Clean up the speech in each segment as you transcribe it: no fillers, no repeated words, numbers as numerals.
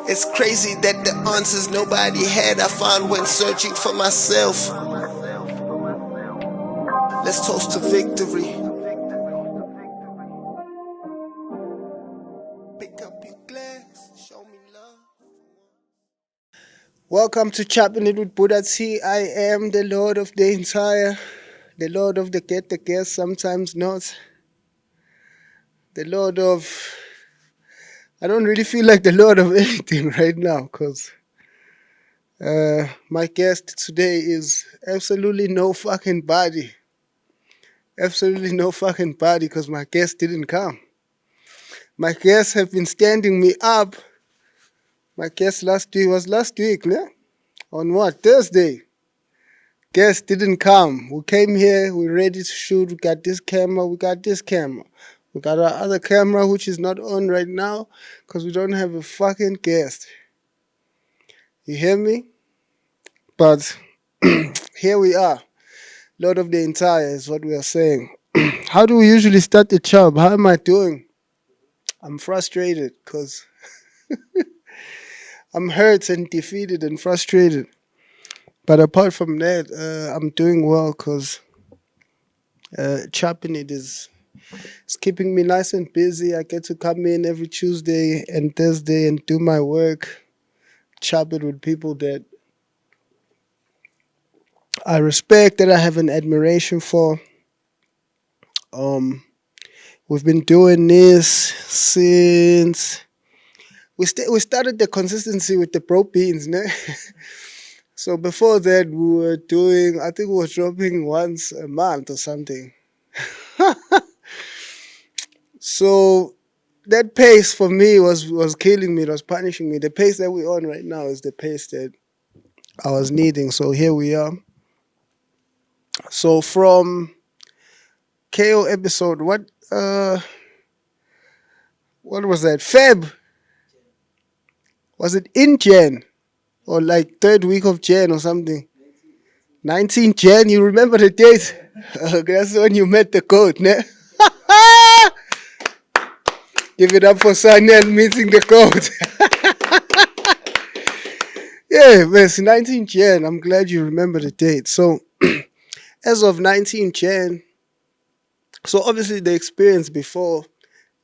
It's crazy that the answers nobody had I found when searching for myself. Let's toast to victory. Pick up your glass, show me love. Welcome to Choppin It with Bhuda T. I am the Lord of the entire, the Lord of the get the guess, sometimes not. The Lord of, I don't really feel like the Lord of anything right now because my guest today is absolutely no fucking body. Absolutely no fucking body because my guest didn't come. My guests have been standing me up. My guest last week was last week, ne? On what? Thursday. Guest didn't come. We came here, we're ready to shoot. We got this camera, we got this camera. We got our other camera, which is not on right now because we don't have a fucking guest. You hear me? But here we are. Lord of the entire is what we are saying. How do we usually start the job? How am I doing? I'm frustrated because I'm hurt and defeated and frustrated. But apart from that, I'm doing well because Choppin It is it's keeping me nice and busy. I get to come in every Tuesday and Thursday and do my work, chop it with people that I respect, that I have an admiration for. Um, we've been doing this since we started the consistency with the pro beans, ne? So before that, we were doing, I think we were dropping once a month or something. So that pace for me was killing me. It was punishing me. The pace that we're on right now is the pace that I was needing. So here we are. So from KO episode, what was that? Feb. Was it in Jan or like third week of Jan or something? 19 Jan. You remember the date? That's when you met the code, ne? Give it up for Sanel meeting the code. Yeah, it's 19 Jan. I'm glad you remember the date. So, as of 19 Jan, so obviously the experience before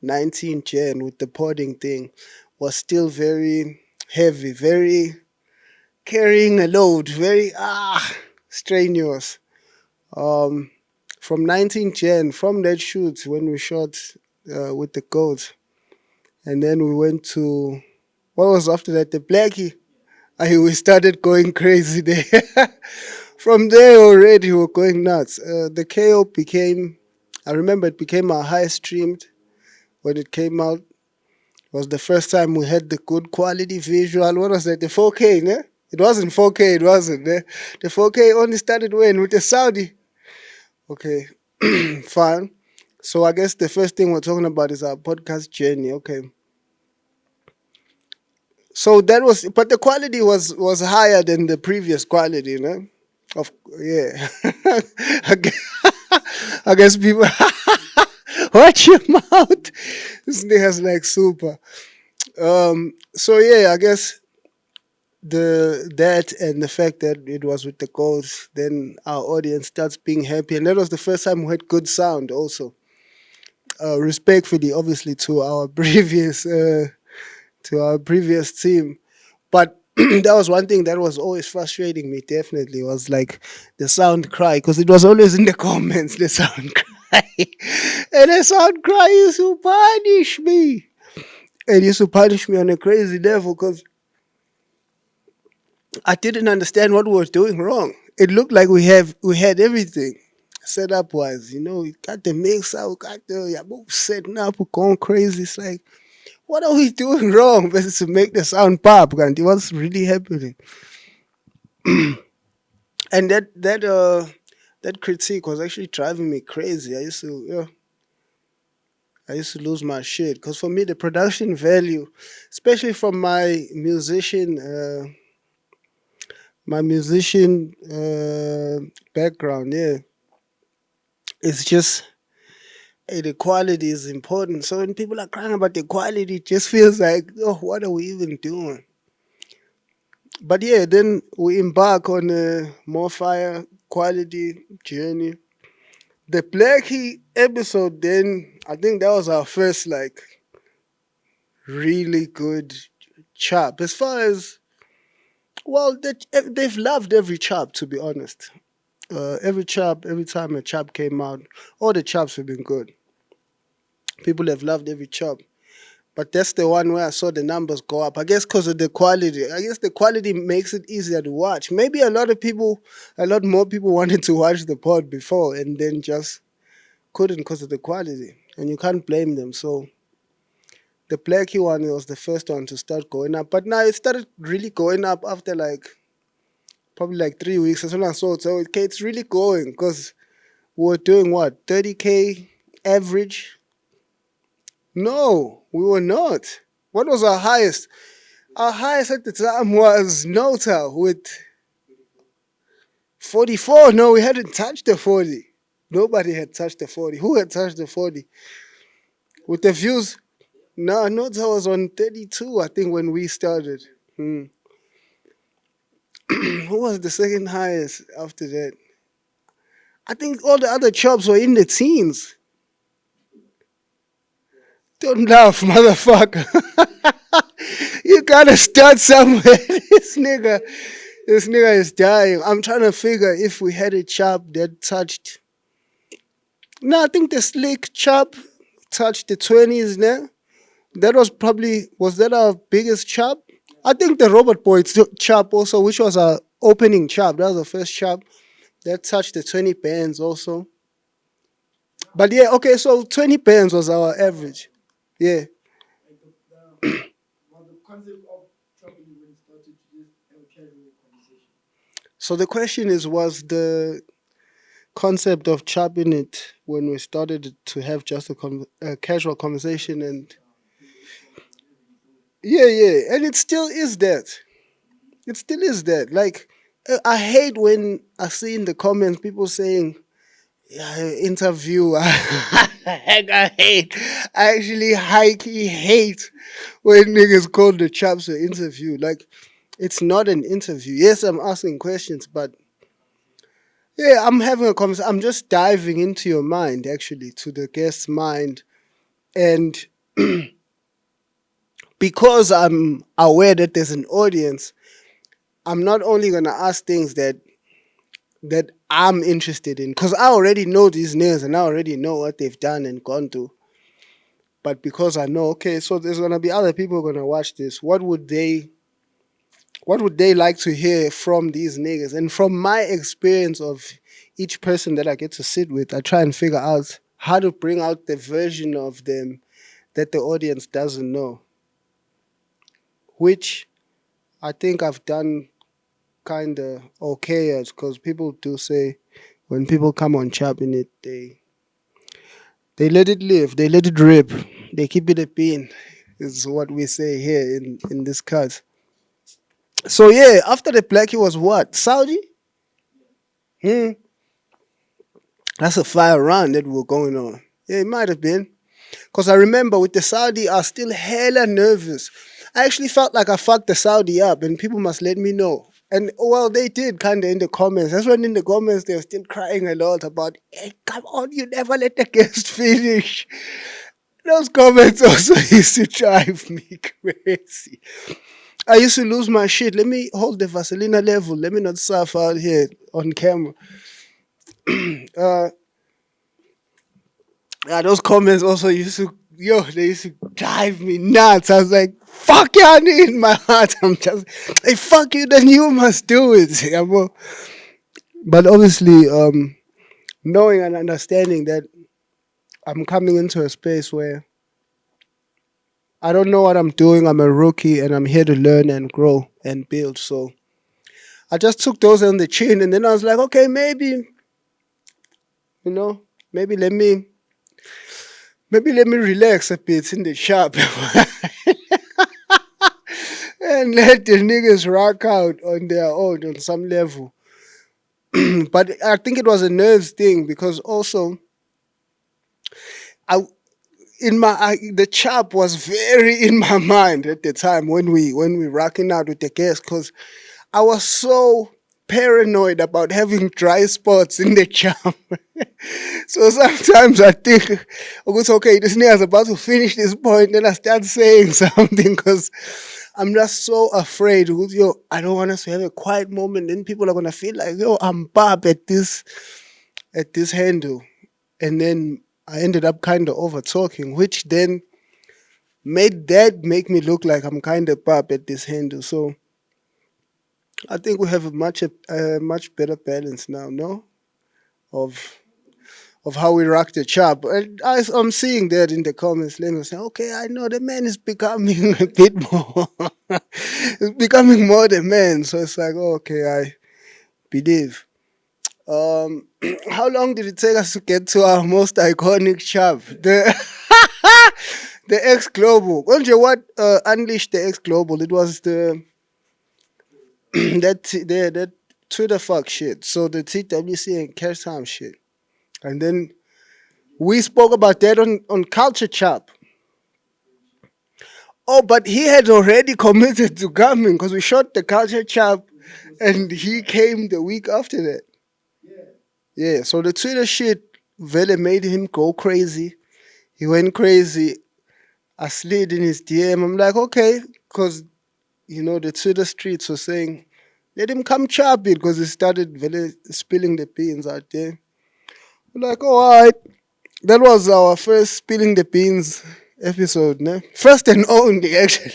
19 Jan with the podding thing was still very heavy, very carrying a load, very strenuous. Um, from 19 Jan, from that shoot when we shot with the goat, and then we went to what was after that, the Blackie. We started going crazy there. From there already we were going nuts. The KO became, I remember it became our highest streamed when it came out. It was the first time we had the good quality visual. What was that? The 4K, ne? It wasn't 4K, it wasn't. Ne? The 4K only started when? With the Saudi. Okay, fine. So I guess the first thing we're talking about is our podcast journey. Okay. So that was, but the quality was higher than the previous quality, no? Of yeah, I guess, I guess people watch your mouth. This nigga's like super. So yeah, I guess that and the fact that it was with the goals, then our audience starts being happy, and that was the first time we had good sound. Also, respectfully, obviously, to our previous team. But that was one thing that was always frustrating me, definitely, was like the sound cry, because it was always in the comments, the sound cry. And the sound cry used to punish me. It used to punish me on a crazy level because I didn't understand what we were doing wrong. It looked like we had everything set up wise, we got the mixer, we got the yabo setting up, we're going crazy. It's like, what are we doing wrong? But to make the sound pop, and it was really happening. And that critique was actually driving me crazy. I used to lose my shit because for me the production value, especially from my musician background, yeah, it's just the quality is important. So when people are crying about the quality, it just feels like, oh, what are we even doing? But yeah, then we embark on a more fire quality journey. The Blackie episode, then I think that was our first like really good chop. As far as well, they've loved every chop to be honest. Every chop, every time a chop came out, all the chops have been good. People have loved every chop. But that's the one where I saw the numbers go up. I guess because of the quality. I guess the quality makes it easier to watch. Maybe a lot more people wanted to watch the pod before and then just couldn't because of the quality. And you can't blame them. So the Blackie one was the first one to start going up. But now it started really going up after like probably like 3 weeks. That's when I saw it. So okay, it's really going because we were doing what, 30K average? No, we were not. What was our highest? Our highest at the time was Nota with 44. No, we hadn't touched the 40. Nobody had touched the 40. Who had touched the 40? With the views? No, Nota was on 32, I think, when we started. Who was the second highest after that? I think all the other chops were in the teens. Don't laugh, motherfucker. You gotta start somewhere. This nigga is dying. I'm trying to figure if we had a chop that touched. No, I think the slick chop touched the 20s now. That was that our biggest chop? I think the Robot Boy chop also, which was our opening chop. That was the first chop. That touched the 20 bands also. But yeah, okay, so 20 bands was our average. Yeah. So the question is, was the concept of chopping it when we started to have just a casual conversation and yeah, yeah, and it still is that. It still is that. Like, I hate when I see in the comments people saying, yeah, interview. I hate. I actually highly hate when niggas call the chops an interview. Like, it's not an interview. Yes, I'm asking questions, but yeah, I'm having a conversation. I'm just diving into your mind, actually, to the guest's mind. And because I'm aware that there's an audience, I'm not only going to ask things that I'm interested in, because I already know these names and I already know what they've done and gone through. But because I know, okay, so there's going to be other people going to watch this, what would they like to hear from these niggas? And from my experience of each person that I get to sit with, I try and figure out how to bring out the version of them that the audience doesn't know, which I think I've done kind of okay at, because people do say when people come on Chopping It, they let it live, they let it rip, they keep it a pin, is what we say here in this cut. So yeah, after the Blackie was what? Saudi? Hmm. That's a fire run that we were going on. Yeah, it might have been. Because I remember with the Saudi, I was still hella nervous. I actually felt like I fucked the Saudi up, and people must let me know. And well, they did kind of in the comments. That's when in the comments they were still crying a lot about, hey, come on, you never let the guest finish. Those comments also used to drive me crazy. I used to lose my shit. Let me hold the Vaselina level. Let me not surf out here on camera. Uh, Yeah, those comments also they used to drive me nuts. I was like, fuck y'all in my heart. I'm just, hey, fuck you, then you must do it. Yeah, but obviously, knowing and understanding that I'm coming into a space where I don't know what I'm doing. I'm a rookie and I'm here to learn and grow and build. So I just took those on the chin and then I was like, okay, you know, maybe let me, maybe let me relax a bit in the shop. And let the niggas rock out on their own on some level. But I think it was a nerves thing because also I the chop was very in my mind at the time when we rocking out with the guests, because I was so paranoid about having dry spots in the chop. So sometimes I think, oh, it's okay, this nigga's about to finish this point, then I start saying something because I'm just so afraid. Yo, I don't want us to have a quiet moment. Then people are gonna feel like, yo, I'm Bob at this handle. And then I ended up kind of over talking, which then made that make me look like I'm kind of Bob at this handle. So I think we have a much better balance now, no? Of of how we rock the chop. And I'm seeing that in the comments. Let me say, okay, I know the man is becoming a bit more, it's becoming more the man. So it's like, okay, I believe. Um, how long did it take us to get to our most iconic chop? The X Global. Konje, what unleashed the X Global? It was the that Twitter fuck shit. So the TWC and Cash Time shit. And then we spoke about that on Culture Chop. Oh, but he had already committed to coming because we shot the Culture Chop and he came the week after that. Yeah, so the Twitter shit really made him go crazy. He went crazy. I slid in his DM. I'm like, okay, because, the Twitter streets were saying, let him come chop it because he started really spilling the beans out there. I'm like, oh, all right. That was our first spilling the beans episode, ne? First and only, actually.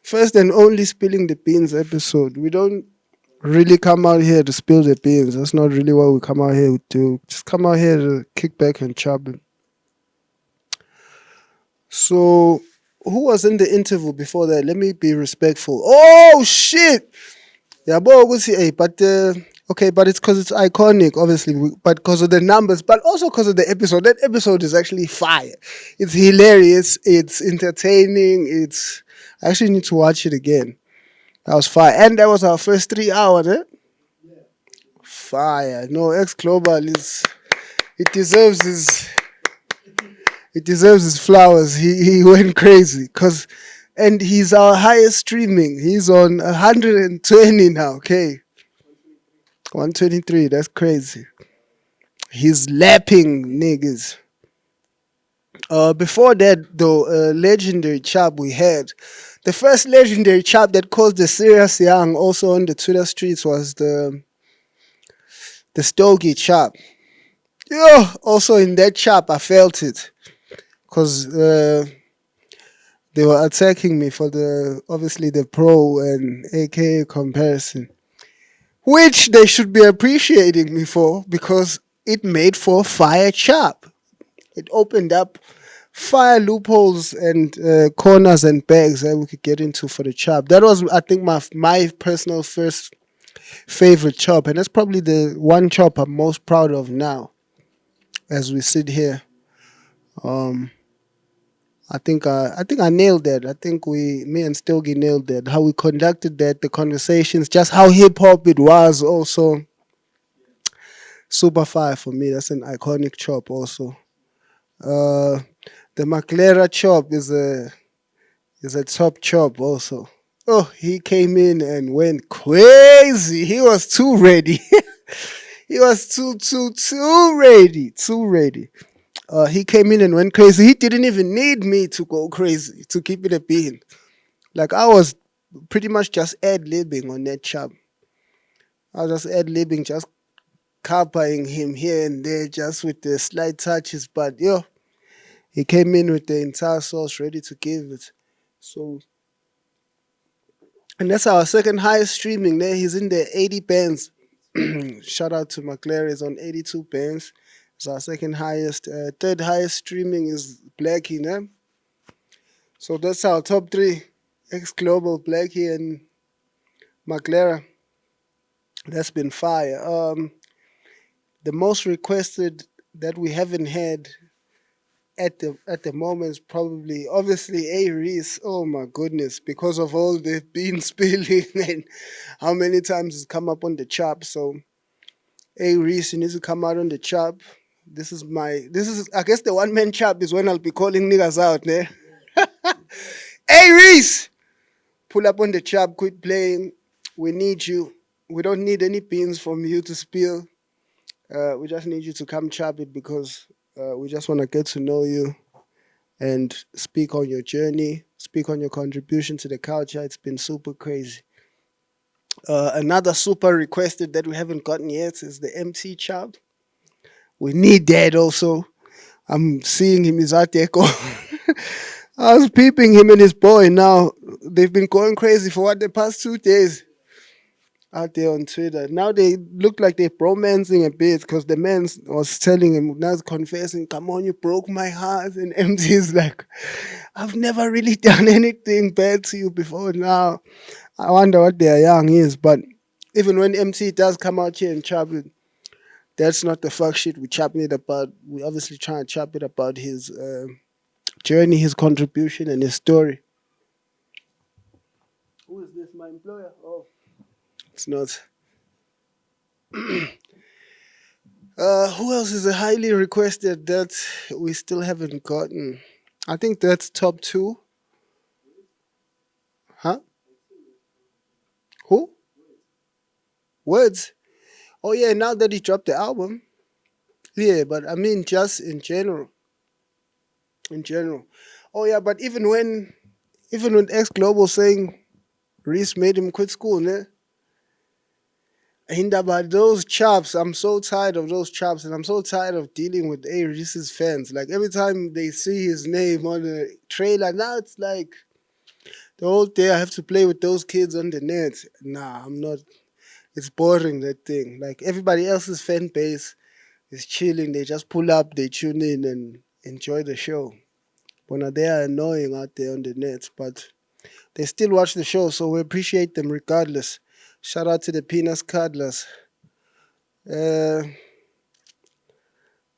First and only spilling the beans episode. We don't really come out here to spill the beans. That's not really what we come out here to do. Just come out here to kick back and chop it. So, who was in the interview before that? Let me be respectful. Oh, shit! Yeah, boy, we'll see. Hey, but okay, but it's because it's iconic, obviously, but because of the numbers, but also because of the episode. That episode is actually fire. It's hilarious. It's entertaining. I actually need to watch it again. That was fire, and that was our first 3 hours. Eh? Fire. No, X Global is. It deserves his. It deserves his flowers. He went crazy and he's our highest streaming. He's on 120 now. Okay, 123. That's crazy. He's lapping niggas. Before that, though, legendary chap we had. The first legendary chap that caused the serious young also on the Twitter streets was the Stogie chap. Yo, also in that chap, I felt it because they were attacking me for obviously the pro and AK comparison, which they should be appreciating me for because it made for a fire chap. It opened up fire loopholes and corners and bags that we could get into for the chop. That was, I think, my personal first favorite chop, and that's probably the one chop I'm most proud of now as we sit here. Um, I think I nailed that. I think me and Stilgy nailed that. How we conducted that, the conversations, just how hip hop it was. Also, super fire for me. That's an iconic chop. Also, uh, the Maclera chop is a top chop. Also, oh, he came in and went crazy. He was too ready. He was too ready. Too ready. He came in and went crazy. He didn't even need me to go crazy to keep it a bean. Like I was pretty much just ad libbing on that chub. I was just ad libbing, just copying him here and there, just with the slight touches. But yo, he came in with the entire sauce ready to give it. So, and that's our second highest streaming there. He's in the 80 bands. Shout out to McLaren. He's on 82 bands. It's our second highest. Third highest streaming is Blackie, né? So that's our top three. Ex Global, Blackie, and McLaren. That's been fire. The most requested that we haven't had at the moment is probably obviously A Reese. Oh my goodness, because of all the bean spilling and how many times it's come up on the chop. So A Reese, you need to come out on the chop. This is I guess the one man chap is when I'll be calling niggas out, ne? Hey Reese! Pull up on the chap, quit playing. We need you. We don't need any beans from you to spill. We just need you to come chap it because we just want to get to know you and speak on your journey, speak on your contribution to the culture. It's been super crazy. Another super requested that we haven't gotten yet is the MC chap. We need that also. I'm seeing him, he's out there. I was peeping him and his boy now. They've been going crazy for what the past 2 days out there on Twitter. Now they look like they're bromancing a bit because the man was telling him, now he's confessing, come on, you broke my heart. And MT is like, I've never really done anything bad to you before now. I wonder what their young is. But even when MC does come out here and chop it, that's not the fuck shit we chopping it about. We obviously trying to chop it about his journey, his contribution, and his story. Who is this? My employer? Oh, it's not. Who else is a highly requested that we still haven't gotten? I think that's top two. Huh? Who? Words. Oh yeah, now that he dropped the album. Yeah, but I mean just in general. In general. Oh yeah, but even when X Global saying Reese made him quit school, ne? And about those chops, I'm so tired of those chops, and I'm so tired of dealing with A Reese's fans. Like every time they see his name on the trailer, now it's like the whole day I have to play with those kids on the net. Nah, I'm not. It's boring that thing. Like everybody else's fan base is chilling. They just pull up, they tune in, and enjoy the show. But now they are annoying out there on the net, but they still watch the show, so we appreciate them regardless. Shout out to the Peanuts Cuddlers. Uh,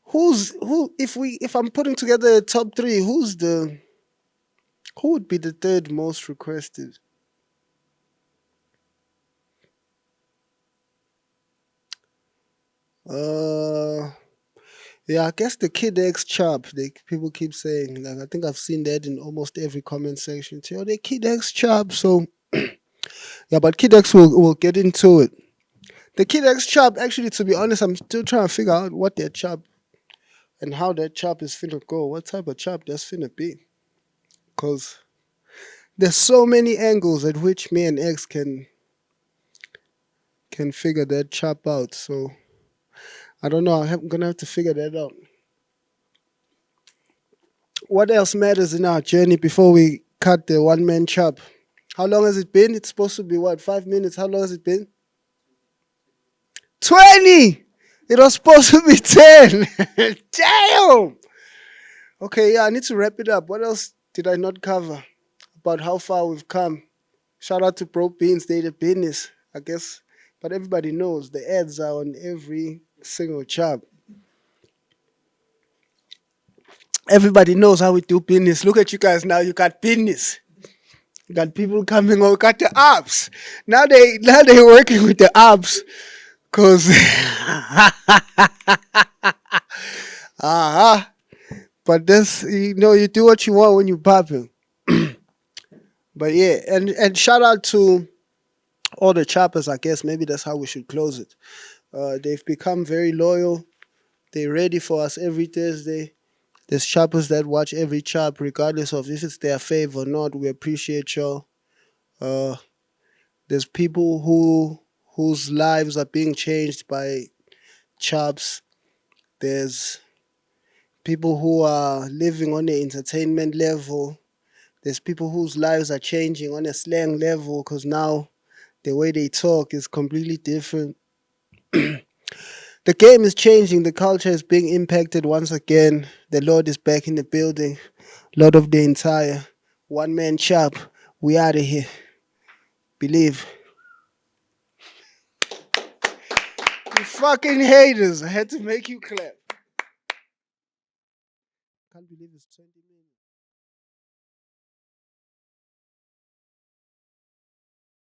who? If I'm putting together a top three, who would be the third most requested? Uh, yeah, I guess the Kid X chop. People keep saying like I think I've seen that in almost every comment section too. Oh, the Kid X chop. So yeah, but Kid X will get into it. The Kid X chop. Actually, to be honest, I'm still trying to figure out what their chop and how that chop is finna go. What type of chop that's finna be? Cause there's so many angles at which me and X can figure that chop out. So I don't know. I'm gonna have to figure that out. What else matters in our journey before we cut the one man chop? How long has it been? It's supposed to be what, 5 minutes? How long has it been? 20! It was supposed to be 10. Damn! Okay, yeah, I need to wrap it up. What else did I not cover about how far we've come? Shout out to Bro Beans, they the business, I guess. But everybody knows the ads are on every single chop. Everybody knows how we do business. Look at you guys now. You got business. You got people coming over. Got the apps. Now they working with the apps. Cause uh-huh. But this you do what you want when you popping. But yeah, and shout out to all the choppers. I guess maybe that's how we should close it. They've become very loyal. They're ready for us every Thursday. There's choppers that watch every chop, regardless of if it's their fave or not. We appreciate y'all. Uh, there's people whose lives are being changed by chops. There's people who are living on the entertainment level. There's people whose lives are changing on a slang level because now the way they talk is completely different. The game is changing. The culture is being impacted once again. The Lord is back in the building. Lord of the entire one man chop. We out of here. Believe. You fucking haters. I had to make you clap. Can't believe it's 20 minutes.